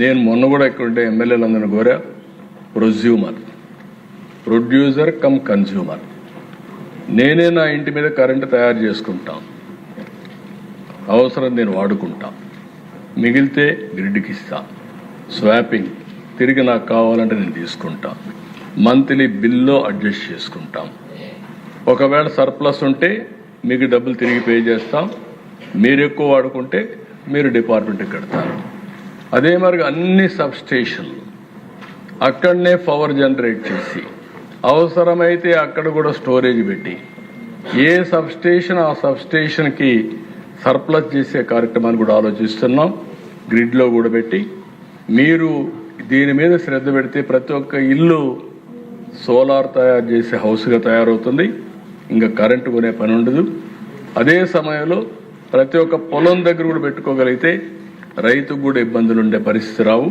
నేను మొన్న కూడా ఇక్కడ ఎమ్మెల్యేలందరినీ కోరా, ప్రొడ్యూసర్ కమ్ కన్జ్యూమర్. నేనే నా ఇంటి మీద కరెంటు తయారు చేసుకుంటాం, అవసరం నేను వాడుకుంటా, మిగిలితే గ్రిడ్కి ఇస్తా, స్వాపింగ్ తిరిగి నాకు కావాలంటే నేను తీసుకుంటా, మంత్లీ బిల్లో అడ్జస్ట్ చేసుకుంటాం. ఒకవేళ సర్ప్లస్ ఉంటే మీకు డబ్బులు తిరిగి పే చేస్తాం, మీరు ఎక్కువ వాడుకుంటే మీరు డిపార్ట్మెంట్కి కడతారు. అదే మరి అన్ని సబ్స్టేషన్లు అక్కడనే పవర్ జనరేట్ చేసి అవసరమైతే అక్కడ కూడా స్టోరేజ్ పెట్టి ఏ సబ్స్టేషన్ ఆ సబ్స్టేషన్కి సర్ప్లస్ చేసే కార్యక్రమాన్ని కూడా ఆలోచిస్తున్నాం. గ్రిడ్లో కూడా పెట్టి మీరు దీని మీద శ్రద్ధ పెడితే ప్రతి ఒక్క ఇల్లు సోలార్ తయారు చేసే హౌస్గా తయారవుతుంది, ఇంకా కరెంటు కొనే పని ఉండదు. అదే సమయంలో ప్రతి ఒక్క పొలం దగ్గర కూడా పెట్టుకోగలిగితే రైతుకు కూడా ఇబ్బందులు ఉండే పరిస్థితి రావు.